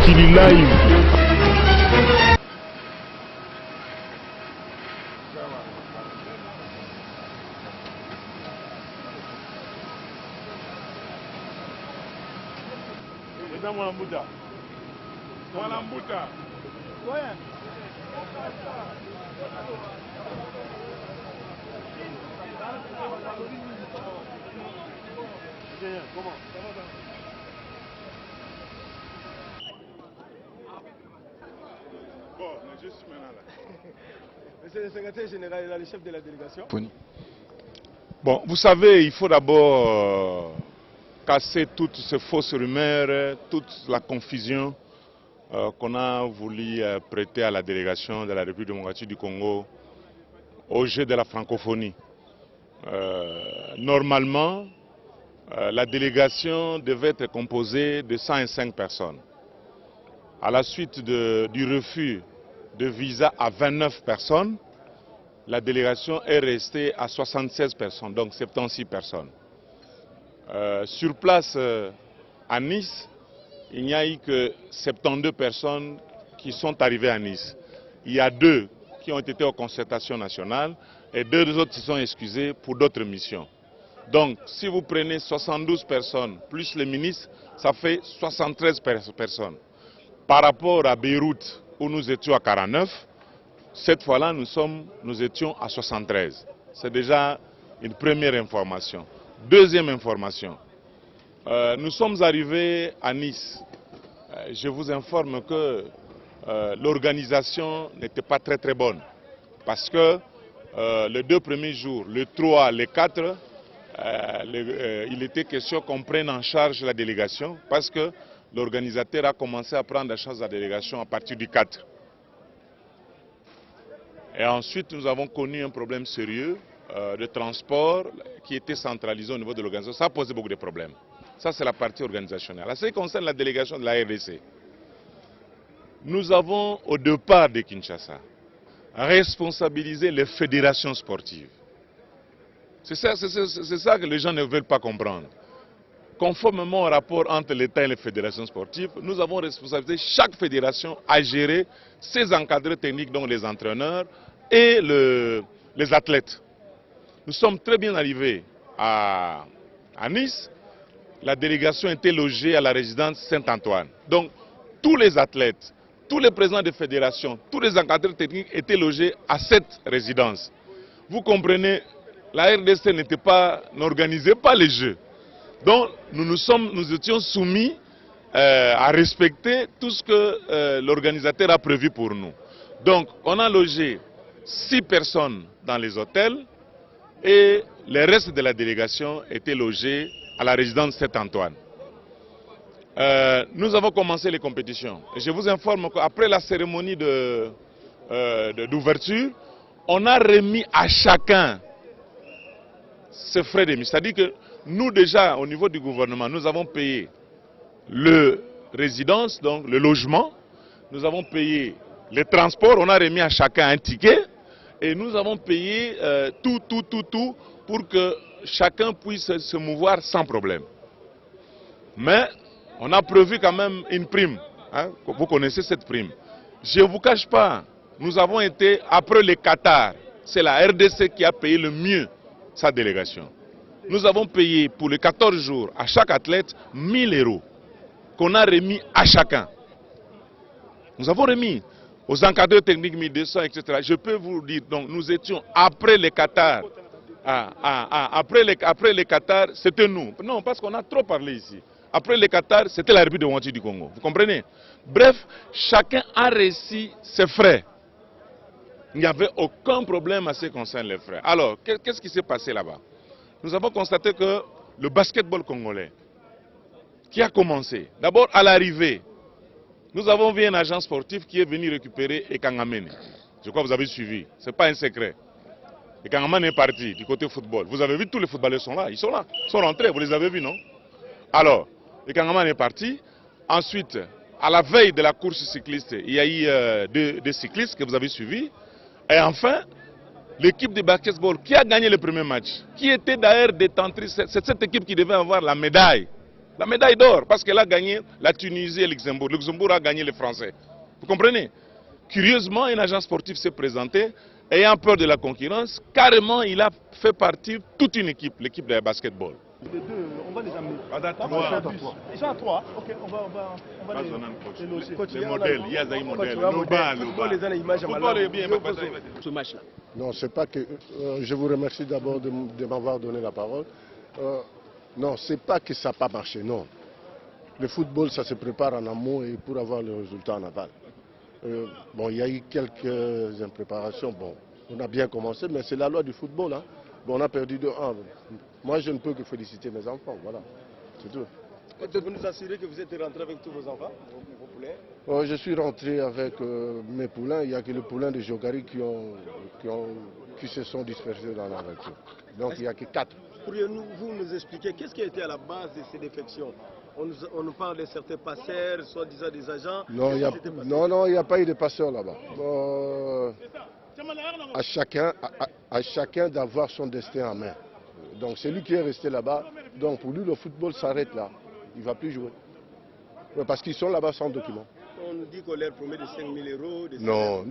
Mokili Live. Monsieur le secrétaire général et le chef de la délégation. Bon, vous savez, il faut d'abord casser toutes ces fausses rumeurs, toute la confusion qu'on a voulu prêter à la délégation de la République démocratique du Congo au jeu de la francophonie. Normalement, la délégation devait être composée de 105 personnes. À la suite du refus de visa à 29 personnes, la délégation est restée à 76 personnes, donc 76 personnes. Sur place à Nice, il n'y a eu que 72 personnes qui sont arrivées à Nice. Il y a 2 qui ont été aux concertations nationales et 2 autres se sont excusés pour d'autres missions. Donc, si vous prenez 72 personnes plus les ministres, ça fait 73 personnes. Par rapport à Beyrouth, où nous étions à 49, cette fois-là, nous étions à 73. C'est déjà une première information. Deuxième information, nous sommes arrivés à Nice. Je vous informe que l'organisation n'était pas très bonne. Parce que les 2 premiers jours, le 3, le 4, il était question qu'on prenne en charge la délégation parce que l'organisateur a commencé à prendre en charge la délégation à partir du 4. Et ensuite, nous avons connu un problème sérieux de transport qui était centralisé au niveau de l'organisation. Ça a posé beaucoup de problèmes. Ça, c'est la partie organisationnelle. En ce qui concerne la délégation de la RDC, nous avons, au départ de Kinshasa, responsabilisé les fédérations sportives. C'est ça que les gens ne veulent pas comprendre. Conformément au rapport entre l'État et les fédérations sportives, nous avons responsabilisé chaque fédération à gérer ses encadreurs techniques, donc les entraîneurs et les athlètes. Nous sommes très bien arrivés à Nice. La délégation était logée à la résidence Saint-Antoine. Donc, tous les athlètes, tous les présidents de fédérations, tous les encadreurs techniques étaient logés à cette résidence. Vous comprenez, la RDC n'organisait pas les Jeux. Donc, nous étions soumis à respecter tout ce que l'organisateur a prévu pour nous. Donc, on a logé 6 personnes dans les hôtels et le reste de la délégation était logé à la résidence Saint-Antoine. Nous avons commencé les compétitions. Et je vous informe qu'après la cérémonie d'ouverture, on a remis à chacun ses frais de mise. C'est-à-dire que nous déjà, au niveau du gouvernement, nous avons payé le résidence, donc le logement, nous avons payé les transports, on a remis à chacun un ticket et nous avons payé tout pour que chacun puisse se mouvoir sans problème. Mais on a prévu quand même une prime, hein, vous connaissez cette prime. Je ne vous cache pas, nous avons été, après le Qatar, c'est la RDC qui a payé le mieux sa délégation. Nous avons payé pour les 14 jours à chaque athlète 1000 € qu'on a remis à chacun. Nous avons remis aux encadreurs techniques 1200, etc. Je peux vous dire, donc nous étions après les Qatar. Après les Qatar, c'était nous. Non, parce qu'on a trop parlé ici. Après les Qatar, c'était la République démocratique du Congo. Vous comprenez? Bref, chacun a reçu ses frais. Il n'y avait aucun problème à ce qui concerne les frais. Alors, qu'est-ce qui s'est passé là-bas? Nous avons constaté que le basketball congolais, qui a commencé, d'abord à l'arrivée, nous avons vu un agent sportif qui est venu récupérer Ekangamene. Je crois que vous avez suivi, ce n'est pas un secret. Ekangamene est parti du côté football. Vous avez vu, tous les footballeurs sont là, ils sont rentrés, vous les avez vus, non? Alors, Ekangamene est parti. Ensuite, à la veille de la course cycliste, il y a eu deux cyclistes que vous avez suivis. Et enfin, l'équipe de basketball qui a gagné le premier match, qui était d'ailleurs détentrice, c'est cette équipe qui devait avoir la médaille La médaille d'or, parce qu'elle a gagné la Tunisie et le Luxembourg. Le Luxembourg a gagné les Français. Vous comprenez? Curieusement, un agent sportif s'est présenté, ayant peur de la concurrence. Carrément, il a fait partir toute une équipe, l'équipe de basketball. Les deux, on va les amener. Ils sont à 3. Ok, on va les loger. Les modèles, il y a des modèles. Football est bien, ce match-là. Non, c'est pas que. Je vous remercie d'abord de m'avoir donné la parole. Non, c'est pas que ça n'a pas marché, non. Le football, ça se prépare en amont et pour avoir le résultat en aval. Bon, il y a eu quelques impréparations. Bon, on a bien commencé, mais c'est la loi du football. Hein. Bon, on a perdu 2-1. Moi, je ne peux que féliciter mes enfants. Voilà, c'est tout. Vous nous assurez que vous êtes rentré avec tous vos enfants, vos poulets? Je suis rentré avec mes poulains. Il n'y a que les poulains de Jogari qui se sont dispersés dans la voiture. Donc, il n'y a que 4. Pourriez-vous nous expliquer qu'est-ce qui a été à la base de ces défections? On nous parle de certains passeurs, soi-disant des agents. Non, il n'y a pas eu de passeurs là-bas. À chacun d'avoir son destin en main. Donc c'est lui qui est resté là-bas. Donc pour lui, le football s'arrête là. Il ne va plus jouer. Parce qu'ils sont là-bas sans document. On nous dit qu'on leur promet de 5 000 euros. Non.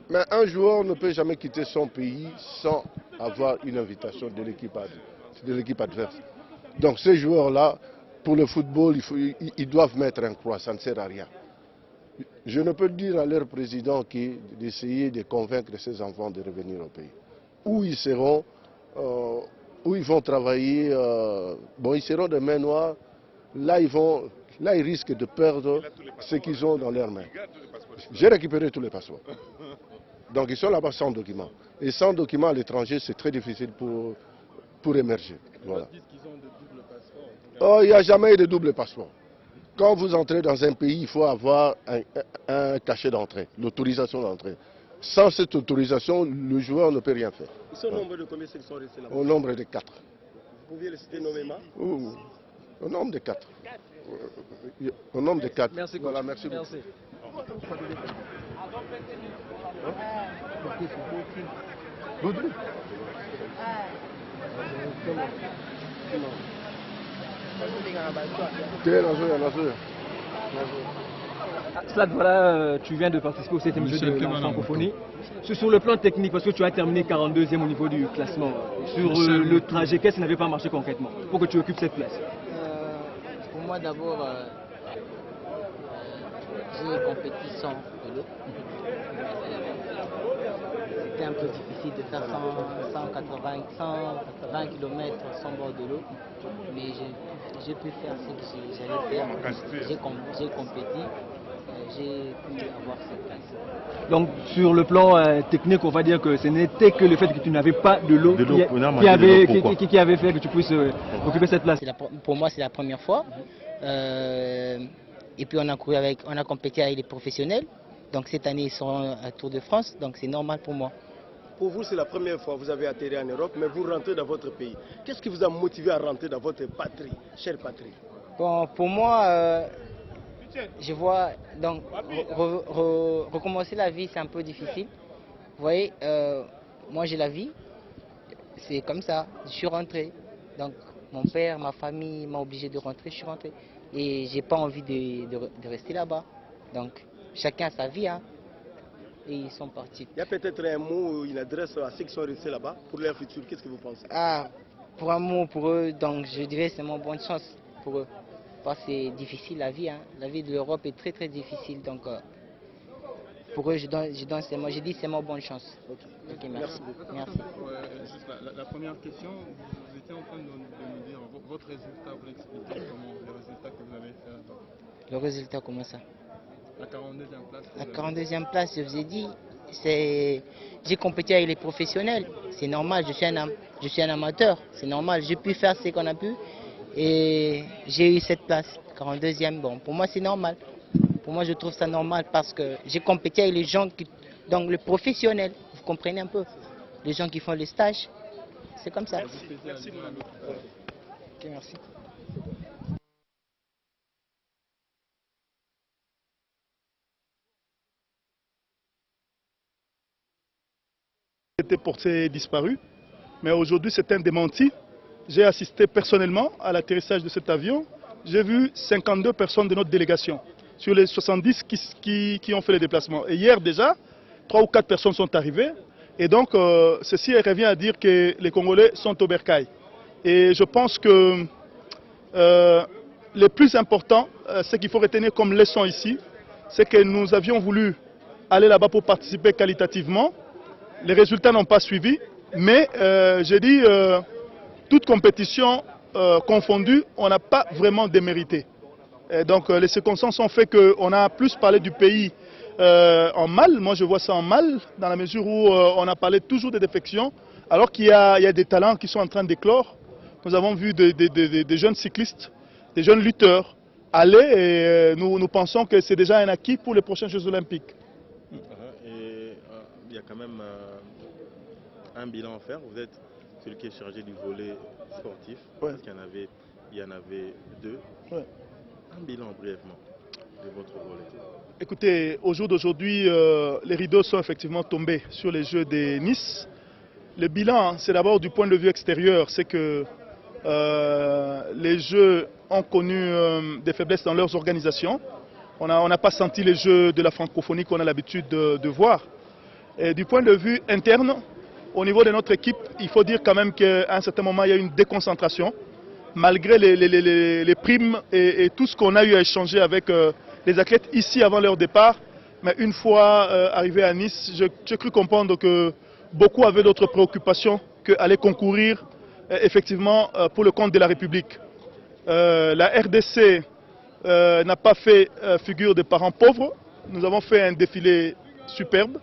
Mais un joueur ne peut jamais quitter son pays sans avoir une invitation de l'équipe adverse. Donc ces joueurs-là, pour le football, ils doivent mettre un croix, ça ne sert à rien. Je ne peux dire à leur président d'essayer de convaincre ses enfants de revenir au pays. Où ils seront, où ils vont travailler, bon, ils seront de main noire, là ils risquent de perdre ce qu'ils ont dans leurs mains. J'ai récupéré tous les passeports. Donc ils sont là-bas sans documents. Et sans documents à l'étranger, c'est très difficile pour émerger. Voilà. Oh, il n'y a jamais eu de double passeport. Quand vous entrez dans un pays, il faut avoir un cachet d'entrée, l'autorisation d'entrée. Sans cette autorisation, le joueur ne peut rien faire. Ils sont au nombre de combien ils sont restés là-bas? Au nombre de 4. Vous pouviez les citer nommément? Au nombre de 4. Au nombre de 4. Merci. Voilà, merci beaucoup. Merci. Slad, voilà, tu viens de participer au 7e jeu de la francophonie. Sur le plan technique, parce que tu as terminé 42e au niveau du classement, sur le trajet, qu'est-ce qui n'avait pas marché concrètement pour que tu occupes cette place? Pour moi d'abord, j'ai compéti sans vélo. C'était un peu difficile de faire 180 km sans bord de l'eau, mais j'ai pu faire ce que j'allais faire. J'ai compéti, j'ai pu avoir cette place. Donc sur le plan technique, on va dire que ce n'était que le fait que tu n'avais pas de l'eau qui avait fait que tu puisses occuper cette place. Pour moi, c'est la première fois. Et puis on a compéti avec les professionnels. Donc cette année, ils seront à Tour de France, donc c'est normal pour moi. Pour vous, c'est la première fois que vous avez atterri en Europe, mais vous rentrez dans votre pays. Qu'est-ce qui vous a motivé à rentrer dans votre patrie, chère patrie? Bon, pour moi, je vois, donc, recommencer la vie, c'est un peu difficile. Vous voyez, moi j'ai la vie, c'est comme ça, je suis rentré. Donc, mon père, ma famille m'a obligé de rentrer, je suis rentré. Et j'ai pas envie de rester là-bas. Donc, chacun a sa vie, hein. Et ils sont partis. Il y a peut-être un mot ou une adresse à ceux qui sont restés là-bas pour leur futur. Qu'est-ce que vous pensez? Pour un mot pour eux, donc je dirais c'est mon bonne chance pour eux. Parce que c'est difficile la vie, hein. La vie de l'Europe est très très difficile. Donc pour eux, je dis c'est mon bonne chance. Okay, merci. Juste la première question, vous étiez en train de nous dire votre résultat, vous expliquez comment le résultat que vous avez fait. Le résultat, comment ça? La 42e place. La 42e place, je vous ai dit, j'ai compéti avec les professionnels. C'est normal, je suis un amateur. C'est normal, j'ai pu faire ce qu'on a pu. Et j'ai eu cette place, 42e. Bon, pour moi, c'est normal. Pour moi, je trouve ça normal parce que j'ai compéti avec les gens donc les professionnels. Vous comprenez un peu? Les gens qui font les stages. C'est comme ça. Merci. Okay, merci. Était porté disparu, mais aujourd'hui c'est un démenti. j'ai assisté personnellement à l'atterrissage de cet avion. J'ai vu 52 personnes de notre délégation sur les 70 qui ont fait le déplacement. Et hier déjà, 3 ou 4 personnes sont arrivées. Et donc, ceci revient à dire que les Congolais sont au bercail. Et je pense que le plus important, ce qu'il faut retenir comme leçon ici, c'est que nous avions voulu aller là-bas pour participer qualitativement. Les résultats n'ont pas suivi, mais j'ai dit, toute compétition confondue, on n'a pas vraiment démérité. Et donc les circonstances ont fait qu'on a plus parlé du pays en mal. Moi je vois ça en mal, dans la mesure où on a parlé toujours des défections, alors qu'il y a des talents qui sont en train d'éclore. Nous avons vu des jeunes cyclistes, des jeunes lutteurs aller et nous pensons que c'est déjà un acquis pour les prochains Jeux Olympiques. Et il y a quand même un bilan à faire. Vous êtes celui qui est chargé du volet sportif. Ouais. Parce qu'il y en avait 2. Ouais. Un bilan brièvement de votre volet. Écoutez, au jour d'aujourd'hui, les rideaux sont effectivement tombés sur les Jeux de Nice. Le bilan, c'est d'abord du point de vue extérieur, c'est que les Jeux ont connu des faiblesses dans leurs organisations. On n'a pas senti les Jeux de la francophonie qu'on a l'habitude de voir. Et du point de vue interne, au niveau de notre équipe, il faut dire quand même qu'à un certain moment, il y a une déconcentration. Malgré les primes et tout ce qu'on a eu à échanger avec les athlètes ici avant leur départ. Mais une fois arrivé à Nice, j'ai cru comprendre que beaucoup avaient d'autres préoccupations qu'aller concourir effectivement pour le compte de la République. La RDC n'a pas fait figure de parents pauvres. Nous avons fait un défilé superbe.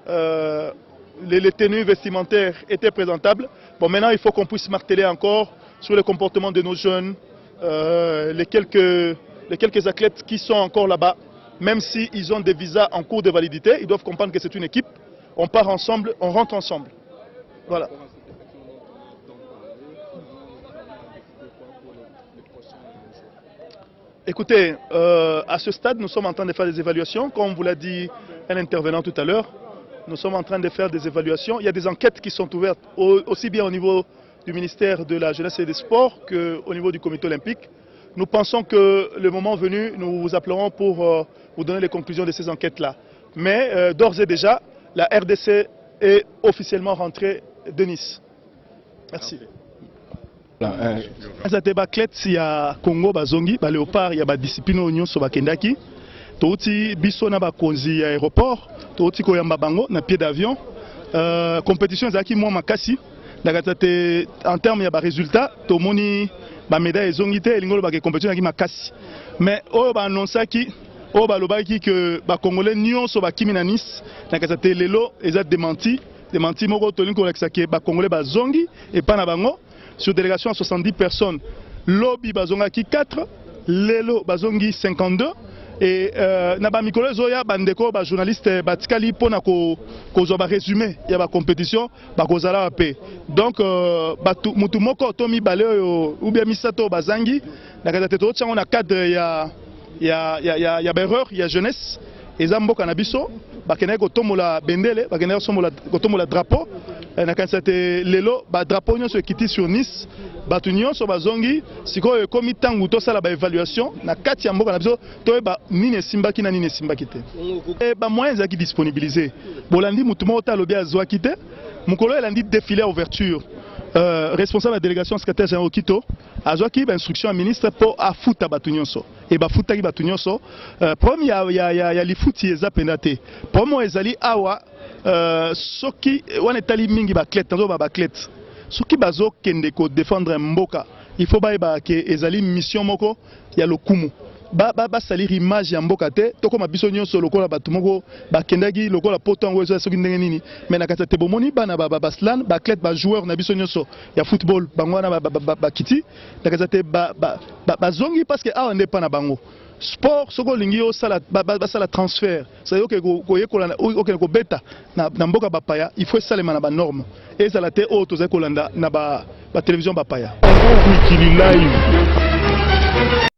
Les tenues vestimentaires étaient présentables. Bon, maintenant, il faut qu'on puisse marteler encore sur le comportement de nos jeunes, les quelques athlètes qui sont encore là-bas. Même s'ils ont des visas en cours de validité, ils doivent comprendre que c'est une équipe. On part ensemble, on rentre ensemble. Voilà. Écoutez, à ce stade, nous sommes en train de faire des évaluations. Comme vous l'a dit un intervenant tout à l'heure, nous sommes en train de faire des évaluations. Il y a des enquêtes qui sont ouvertes aussi bien au niveau du ministère de la Jeunesse et des Sports qu'au niveau du Comité olympique. Nous pensons que le moment venu, nous vous appellerons pour vous donner les conclusions de ces enquêtes-là. Mais d'ores et déjà, la RDC est officiellement rentrée de Nice. Merci. Azate baklet ya Congo bazongi ba léopard ya ba discipline nyonso bakendaki touti biso na bakonzi ya aéroport touti koyamba bango na pied d'avion compétition ezaki mwa makasi dakata te en termes ya ba résultat tomoni ba médaille ezongi te elingolo ba compétition ezaki makasi mais oyo ba annonçaki oyo ba lobaki que ba congolais nyonso bakimi na Nice dakata te lelo eza démenti moko tolingi kolakisa ke ba congolais bazongi et pas na bango. Sur délégation à 70 personnes, Lobi Bazongaki 4, Lelo Bazongi 52 et Naba Mikolo Zoya Bandeko, journaliste Batikali Pona Kozoba résumé, il y a la compétition, Bakozala AP. Donc, Mutumoko Tomi Baleo ou bien Misato Bazangi, on a cadre, il y a erreur, il y a jeunesse, et Zambo Kanabiso, Bakene Kotomola Bendele, Bakene Kotomola Drapeau. Na kansate lelo ba drapeau nyonso ekiti sur Nice batu nyonso bazongi sikoyo ekomi tangu tosala ba évaluation na kati ya mboka na biso toyeba nini esimbaki na nini esimbaki te ba moyens ezaki disponibilisé bolandi mutu moko talobi azwaki te mukolo elandi défilé à ouverture responsable de la délégation secrétaire général Kito azwaki ba instruction à ministre pour afuta batu nyonso et ba futaki batu nyonso premier ya lifuti eza pendate promo ezali awa soki wana etali mingi baklet nazo ba baklet soki bazo kende ko défendre mboka il faut ba ke ezali mission moko ya lokumu ba salir image ya mboka te tokoma biso nyonso lokola bato moko bakendaki lokola poto ngo ezo soki ndenge nini mais na kata te bomoni bana baslan baklet ba joueur na biso nyonso ya football bango na bakiti na kata te bazongi parce que awa nde pa na bango sport soko lingi o sala basala transfert ça yoke koyekola ko beta na mboka bapaya il faut salema na ba norme et ça la te o to kolanda na ba télévision bapaya.